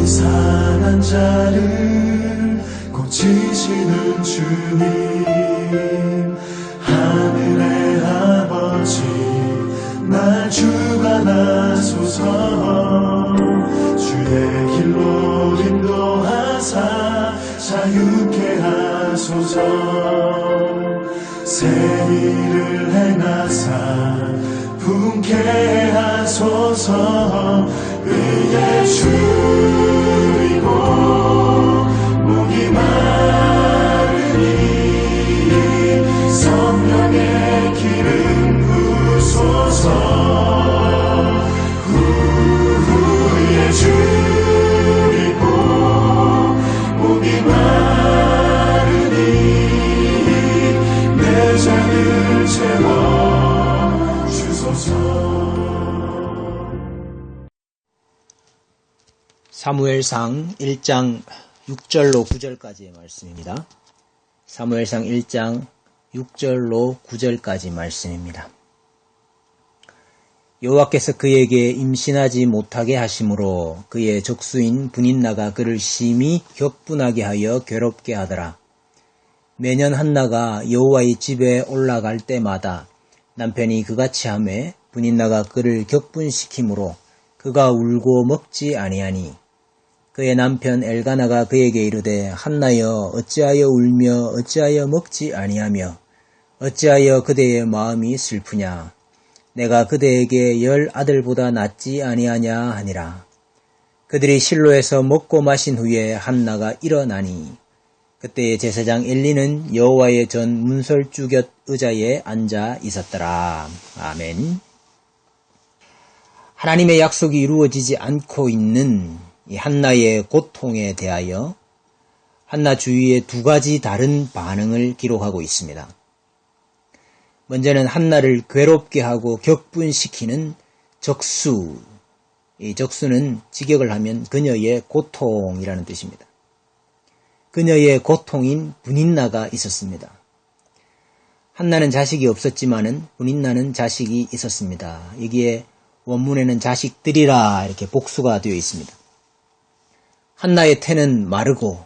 상한 자를 고치시는 주님, 하늘의 아버지 날 주관하소서. 주의 길로 인도하사 자유케 하소서. 새 일을 행하사 품게 하소서. 의의 줄이고 목이 마르니 성령의 기름 부소서. 의의 줄이고 목이 마르니 내 잔을 채워 주소서. 사무엘상 1장 6절로 9절까지의 말씀입니다. 사무엘상 1장 6절로 9절까지 말씀입니다. 여호와께서 그에게 임신하지 못하게 하심으로 그의 적수인 분인나가 그를 심히 격분하게 하여 괴롭게 하더라. 매년 한나가 여호와의 집에 올라갈 때마다 남편이 그같이 하매 분인나가 그를 격분시키므로 그가 울고 먹지 아니하니, 그의 남편 엘가나가 그에게 이르되 한나여 어찌하여 울며 어찌하여 먹지 아니하며 어찌하여 그대의 마음이 슬프냐. 내가 그대에게 10 아들보다 낫지 아니하냐 하니라. 그들이 실로에서 먹고 마신 후에 한나가 일어나니 그때 제사장 엘리는 여호와의 전 문설주 곁 의자에 앉아 있었더라. 아멘. 하나님의 약속이 이루어지지 않고 있는 이 한나의 고통에 대하여 한나 주위에 두 가지 다른 반응을 기록하고 있습니다. 먼저는 한나를 괴롭게 하고 격분시키는 적수. 이 적수는 직역을 하면 그녀의 고통이라는 뜻입니다. 그녀의 고통인 분인나가 있었습니다. 한나는 자식이 없었지만은 분인나는 자식이 있었습니다. 여기에 원문에는 자식들이라 이렇게 복수가 되어 있습니다. 한나의 태는 마르고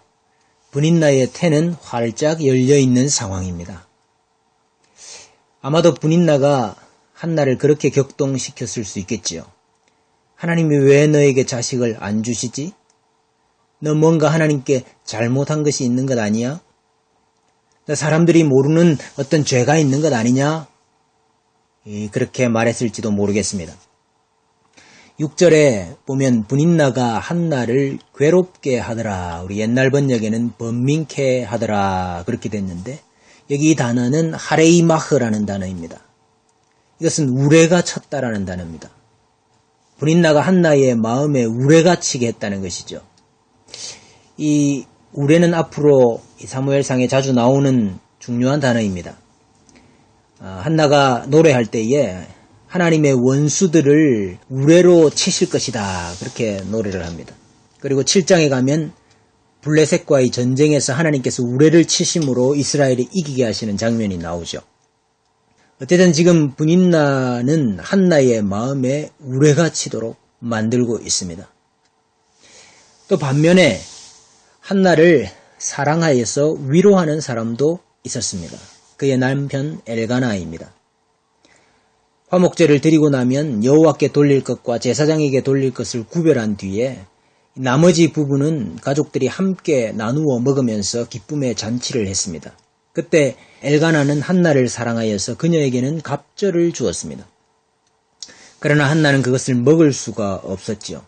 분인나의 태는 활짝 열려있는 상황입니다. 아마도 분인나가 한나를 그렇게 격동시켰을 수 있겠지요. 하나님이 왜 너에게 자식을 안 주시지? 너 뭔가 하나님께 잘못한 것이 있는 것 아니야? 너 사람들이 모르는 어떤 죄가 있는 것 아니냐? 그렇게 말했을지도 모르겠습니다. 6절에 보면 분인나가 한나를 괴롭게 하더라. 우리 옛날 번역에는 번민케 하더라. 그렇게 됐는데 여기 이 단어는 하레이마흐라는 단어입니다. 이것은 우레가 쳤다라는 단어입니다. 분인나가 한나의 마음에 우레가 치게 했다는 것이죠. 이 우레는 앞으로 사무엘상에 자주 나오는 중요한 단어입니다. 한나가 노래할 때에 하나님의 원수들을 우레로 치실 것이다. 그렇게 노래를 합니다. 그리고 7장에 가면 블레셋과의 전쟁에서 하나님께서 우레를 치심으로 이스라엘이 이기게 하시는 장면이 나오죠. 어쨌든 지금 분인나는 한나의 마음에 우레가 치도록 만들고 있습니다. 또 반면에 한나를 사랑하여서 위로하는 사람도 있었습니다. 그의 남편 엘가나입니다. 화목제를 드리고 나면 여호와께 돌릴 것과 제사장에게 돌릴 것을 구별한 뒤에 나머지 부분은 가족들이 함께 나누어 먹으면서 기쁨의 잔치를 했습니다. 그때 엘가나는 한나를 사랑하여서 그녀에게는 갑절을 주었습니다. 그러나 한나는 그것을 먹을 수가 없었지요.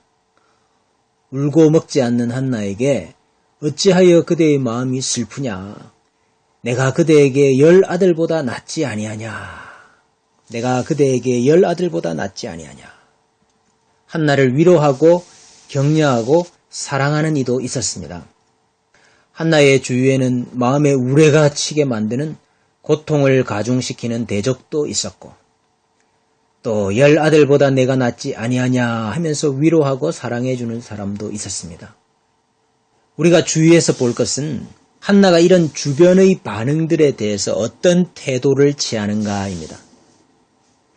울고 먹지 않는 한나에게 어찌하여 그대의 마음이 슬프냐? 내가 그대에게 10 아들보다 낫지 아니하냐? 내가 그대에게 10 아들보다 낫지 아니하냐? 한나를 위로하고 격려하고 사랑하는 이도 있었습니다. 한나의 주위에는 마음에 우레가 치게 만드는 고통을 가중시키는 대적도 있었고, 또 10 아들보다 내가 낫지 아니하냐 하면서 위로하고 사랑해주는 사람도 있었습니다. 우리가 주위에서 볼 것은 한나가 이런 주변의 반응들에 대해서 어떤 태도를 취하는가입니다.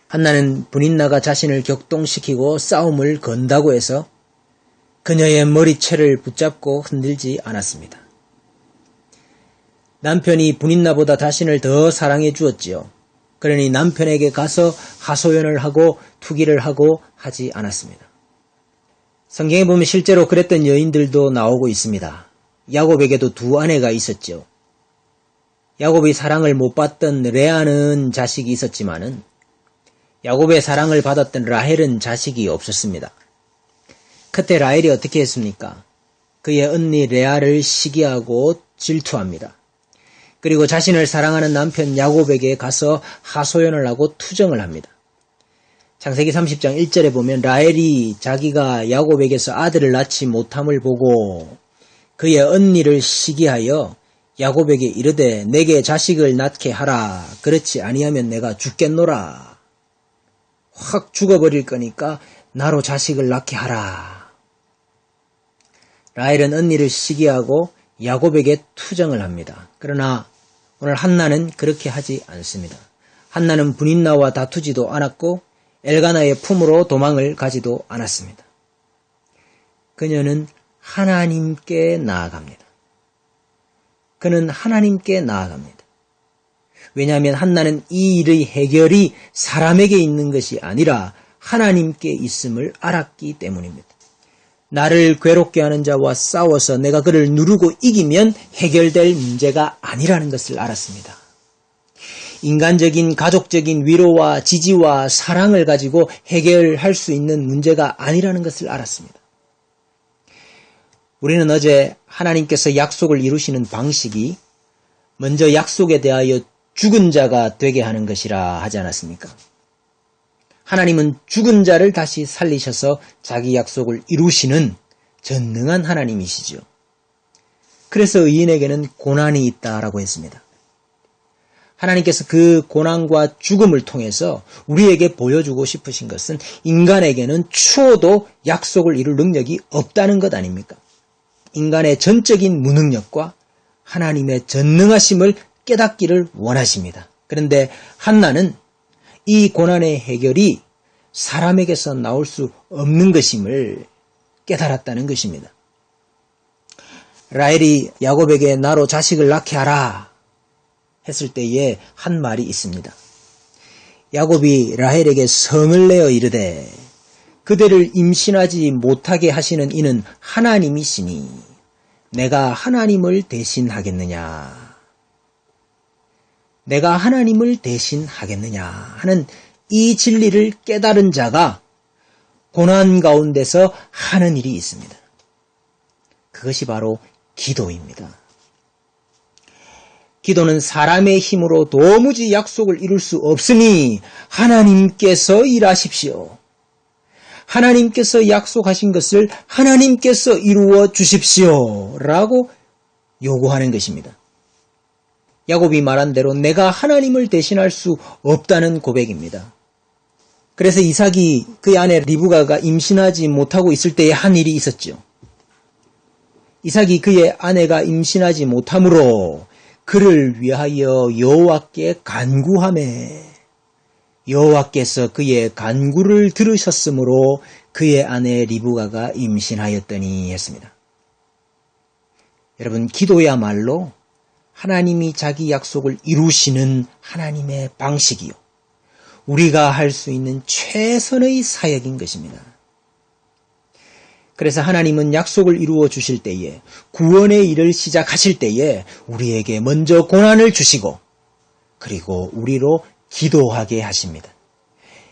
한나는 분인나가 자신을 격동시키고 싸움을 건다고 해서 그녀의 머리채를 붙잡고 흔들지 않았습니다. 남편이 분인나보다 자신을 더 사랑해 주었지요. 그러니 남편에게 가서 하소연을 하고 투기를 하고 하지 않았습니다. 성경에 보면 실제로 그랬던 여인들도 나오고 있습니다. 야곱에게도 두 아내가 있었죠. 야곱이 사랑을 못 받던 레아는 자식이 있었지만은 야곱의 사랑을 받았던 라헬은 자식이 없었습니다. 그때 라헬이 어떻게 했습니까? 그의 언니 레아를 시기하고 질투합니다. 그리고 자신을 사랑하는 남편 야곱에게 가서 하소연을 하고 투정을 합니다. 창세기 30장 1절에 보면 라헬이 자기가 야곱에게서 아들을 낳지 못함을 보고 그의 언니를 시기하여 야곱에게 이르되 내게 자식을 낳게 하라. 그렇지 아니하면 내가 죽겠노라. 확 죽어버릴 거니까 나로 자식을 낳게 하라. 라헬은 언니를 시기하고 야곱에게 투정을 합니다. 그러나 오늘 한나는 그렇게 하지 않습니다. 한나는 분인나와 다투지도 않았고 엘가나의 품으로 도망을 가지도 않았습니다. 그녀는 하나님께 나아갑니다. 그는 하나님께 나아갑니다. 왜냐하면 한나는 이 일의 해결이 사람에게 있는 것이 아니라 하나님께 있음을 알았기 때문입니다. 나를 괴롭게 하는 자와 싸워서 내가 그를 누르고 이기면 해결될 문제가 아니라는 것을 알았습니다. 인간적인 가족적인 위로와 지지와 사랑을 가지고 해결할 수 있는 문제가 아니라는 것을 알았습니다. 우리는 어제 하나님께서 약속을 이루시는 방식이 먼저 약속에 대하여 죽은 자가 되게 하는 것이라 하지 않았습니까? 하나님은 죽은 자를 다시 살리셔서 자기 약속을 이루시는 전능한 하나님이시죠. 그래서 의인에게는 고난이 있다라고 했습니다. 하나님께서 그 고난과 죽음을 통해서 우리에게 보여주고 싶으신 것은 인간에게는 추워도 약속을 이룰 능력이 없다는 것 아닙니까? 인간의 전적인 무능력과 하나님의 전능하심을 깨닫기를 원하십니다. 그런데 한나는 이 고난의 해결이 사람에게서 나올 수 없는 것임을 깨달았다는 것입니다. 라헬이 야곱에게 나로 자식을 낳게 하라 했을 때에 한 말이 있습니다. 야곱이 라헬에게 성을 내어 이르되 그대를 임신하지 못하게 하시는 이는 하나님이시니 내가 하나님을 대신하겠느냐. 내가 하나님을 대신하겠느냐 하는 이 진리를 깨달은 자가 고난 가운데서 하는 일이 있습니다. 그것이 바로 기도입니다. 기도는 사람의 힘으로 도무지 약속을 이룰 수 없으니 하나님께서 일하십시오. 하나님께서 약속하신 것을 하나님께서 이루어 주십시오. 라고 요구하는 것입니다. 야곱이 말한 대로 내가 하나님을 대신할 수 없다는 고백입니다. 그래서 이삭이 그의 아내 리브가가 임신하지 못하고 있을 때에 한 일이 있었죠. 이삭이 그의 아내가 임신하지 못하므로 그를 위하여 여호와께 간구하매 여호와께서 그의 간구를 들으셨으므로 그의 아내 리브가가 임신하였더니 했습니다. 여러분, 기도야말로 하나님이 자기 약속을 이루시는 하나님의 방식이요. 우리가 할 수 있는 최선의 사역인 것입니다. 그래서 하나님은 약속을 이루어 주실 때에, 구원의 일을 시작하실 때에 우리에게 먼저 고난을 주시고 그리고 우리로 기도하게 하십니다.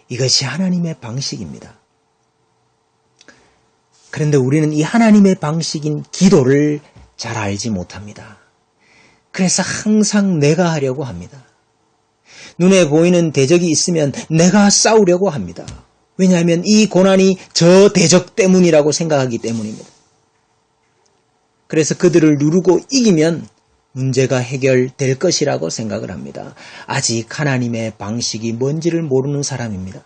이것이 하나님의 방식입니다. 그런데 우리는 이 하나님의 방식인 기도를 잘 알지 못합니다. 그래서 항상 내가 하려고 합니다. 눈에 보이는 대적이 있으면 내가 싸우려고 합니다. 왜냐하면 이 고난이 저 대적 때문이라고 생각하기 때문입니다. 그래서 그들을 누르고 이기면 문제가 해결될 것이라고 생각을 합니다. 아직 하나님의 방식이 뭔지를 모르는 사람입니다.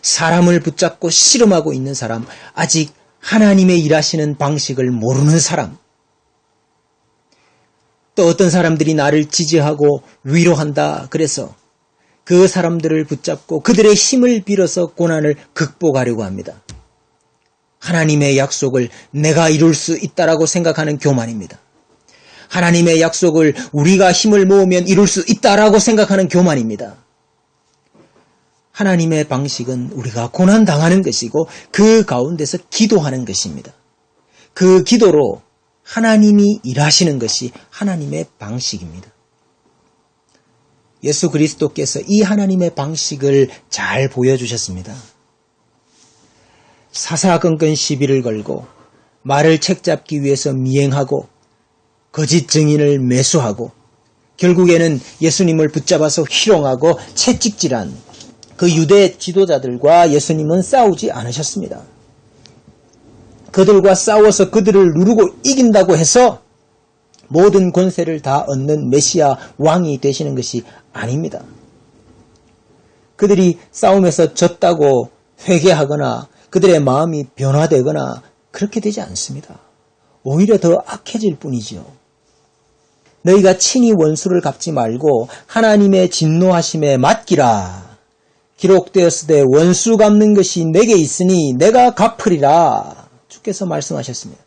사람을 붙잡고 씨름하고 있는 사람, 아직 하나님의 일하시는 방식을 모르는 사람, 또 어떤 사람들이 나를 지지하고 위로한다 그래서 그 사람들을 붙잡고 그들의 힘을 빌어서 고난을 극복하려고 합니다. 하나님의 약속을 내가 이룰 수 있다라고 생각하는 교만입니다. 하나님의 약속을 우리가 힘을 모으면 이룰 수 있다라고 생각하는 교만입니다. 하나님의 방식은 우리가 고난당하는 것이고 그 가운데서 기도하는 것입니다. 그 기도로 하나님이 일하시는 것이 하나님의 방식입니다. 예수 그리스도께서 이 하나님의 방식을 잘 보여주셨습니다. 사사건건 시비를 걸고 말을 책잡기 위해서 미행하고 거짓 증인을 매수하고 결국에는 예수님을 붙잡아서 희롱하고 채찍질한 그 유대 지도자들과 예수님은 싸우지 않으셨습니다. 그들과 싸워서 그들을 누르고 이긴다고 해서 모든 권세를 다 얻는 메시아 왕이 되시는 것이 아닙니다. 그들이 싸움에서 졌다고 회개하거나 그들의 마음이 변화되거나 그렇게 되지 않습니다. 오히려 더 악해질 뿐이죠. 너희가 친히 원수를 갚지 말고 하나님의 진노하심에 맡기라. 기록되었으되 원수 갚는 것이 내게 있으니 내가 갚으리라. 주께서 말씀하셨습니다.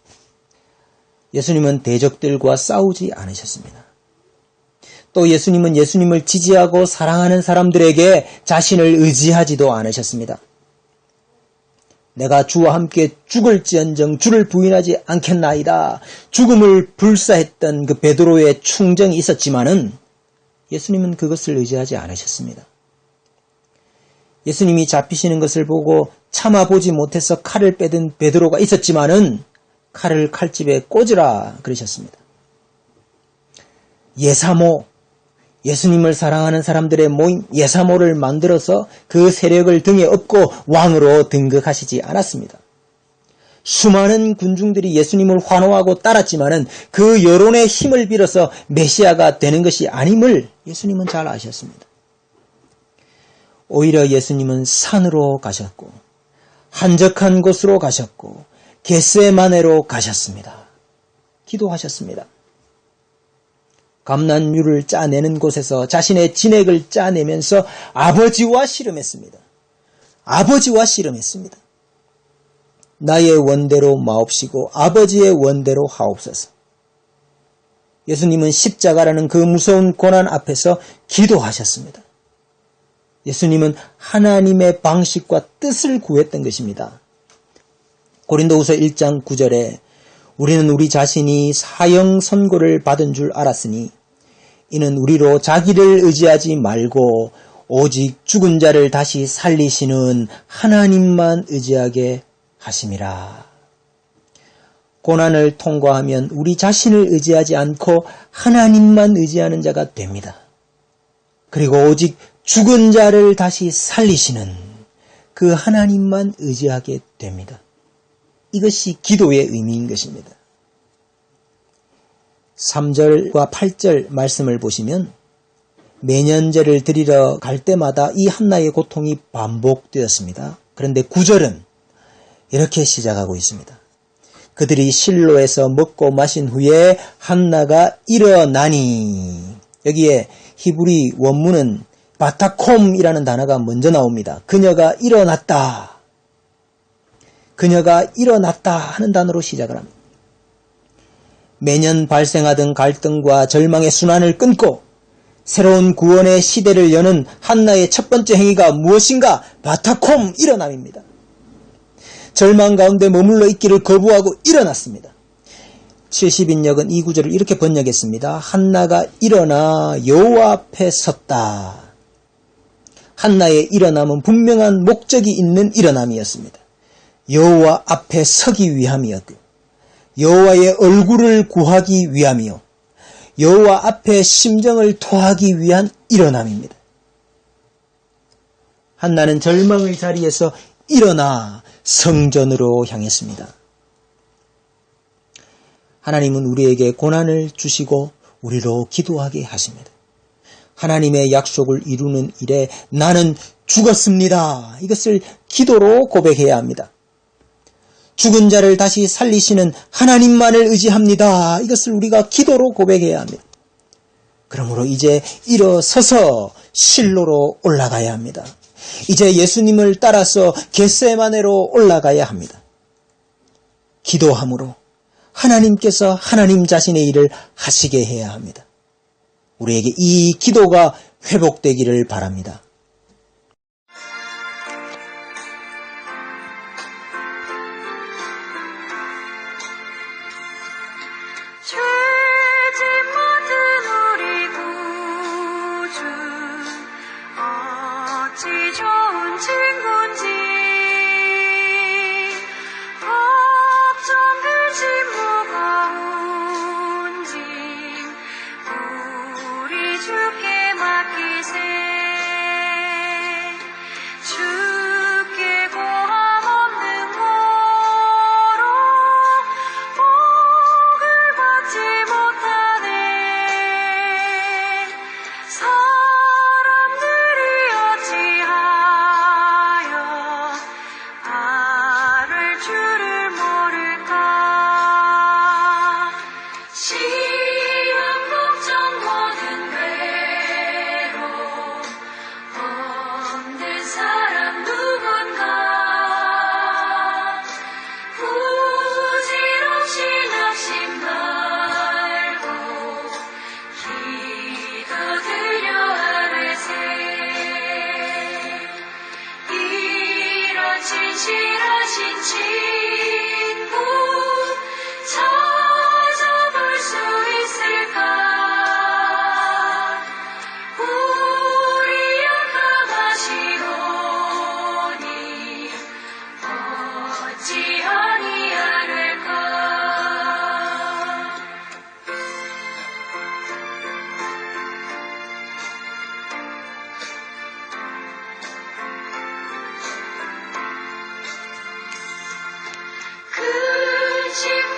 예수님은 대적들과 싸우지 않으셨습니다. 또 예수님은 예수님을 지지하고 사랑하는 사람들에게 자신을 의지하지도 않으셨습니다. 내가 주와 함께 죽을지언정 주를 부인하지 않겠나이다. 죽음을 불사했던 그 베드로의 충정이 있었지만은 예수님은 그것을 의지하지 않으셨습니다. 예수님이 잡히시는 것을 보고 참아보지 못해서 칼을 빼든 베드로가 있었지만은 칼을 칼집에 꽂으라 그러셨습니다. 예사모, 예수님을 사랑하는 사람들의 모임 예사모를 만들어서 그 세력을 등에 업고 왕으로 등극하시지 않았습니다. 수많은 군중들이 예수님을 환호하고 따랐지만은 그 여론의 힘을 빌어서 메시아가 되는 것이 아님을 예수님은 잘 아셨습니다. 오히려 예수님은 산으로 가셨고 한적한 곳으로 가셨고 겟세마네로 가셨습니다. 기도하셨습니다. 감난유를 짜내는 곳에서 자신의 진액을 짜내면서 아버지와 씨름했습니다. 아버지와 씨름했습니다. 나의 원대로 마옵시고 아버지의 원대로 하옵소서. 예수님은 십자가라는 그 무서운 고난 앞에서 기도하셨습니다. 예수님은 하나님의 방식과 뜻을 구했던 것입니다. 고린도후서 1장 9절에 우리는 우리 자신이 사형 선고를 받은 줄 알았으니 이는 우리로 자기를 의지하지 말고 오직 죽은 자를 다시 살리시는 하나님만 의지하게 하심이라. 고난을 통과하면 우리 자신을 의지하지 않고 하나님만 의지하는 자가 됩니다. 그리고 오직 죽은 자를 다시 살리시는 그 하나님만 의지하게 됩니다. 이것이 기도의 의미인 것입니다. 3절과 8절 말씀을 보시면 매년제를 드리러 갈 때마다 이 한나의 고통이 반복되었습니다. 그런데 9절은 이렇게 시작하고 있습니다. 그들이 실로에서 먹고 마신 후에 한나가 일어나니, 여기에 히브리 원문은 바타콤이라는 단어가 먼저 나옵니다. 그녀가 일어났다. 그녀가 일어났다 하는 단어로 시작을 합니다. 매년 발생하던 갈등과 절망의 순환을 끊고 새로운 구원의 시대를 여는 한나의 첫 번째 행위가 무엇인가? 바타콤, 일어남입니다. 절망 가운데 머물러 있기를 거부하고 일어났습니다. 70인역은 이 구절을 이렇게 번역했습니다. 한나가 일어나 여호와 앞에 섰다. 한나의 일어남은 분명한 목적이 있는 일어남이었습니다. 여호와 앞에 서기 위함이었고 여호와의 얼굴을 구하기 위함이요 여호와 앞에 심정을 토하기 위한 일어남입니다. 한나는 절망의 자리에서 일어나 성전으로 향했습니다. 하나님은 우리에게 고난을 주시고 우리로 기도하게 하십니다. 하나님의 약속을 이루는 일에 나는 죽었습니다. 이것을 기도로 고백해야 합니다. 죽은 자를 다시 살리시는 하나님만을 의지합니다. 이것을 우리가 기도로 고백해야 합니다. 그러므로 이제 일어서서 실로로 올라가야 합니다. 이제 예수님을 따라서 겟세마네로 올라가야 합니다. 기도함으로 하나님께서 하나님 자신의 일을 하시게 해야 합니다. 우리에게 이 기도가 회복되기를 바랍니다. 죄진 모든 우리 구주 어찌 좋은 친구인지 걱정들 무거운 짐 우리 주께 맡기세 주께 고함 없는 거로 복을 받지 못하네 사람들이 어찌하여 나를 주를 모를까 시험 걱정 모든 괴로 없는 사람 누군가 부질없이 낙심 말고 기도드려 아뢰세 이런 진실하신 친구 찾아볼 수 있을까 우리 약함하시오니 어찌 아니하를까 그 집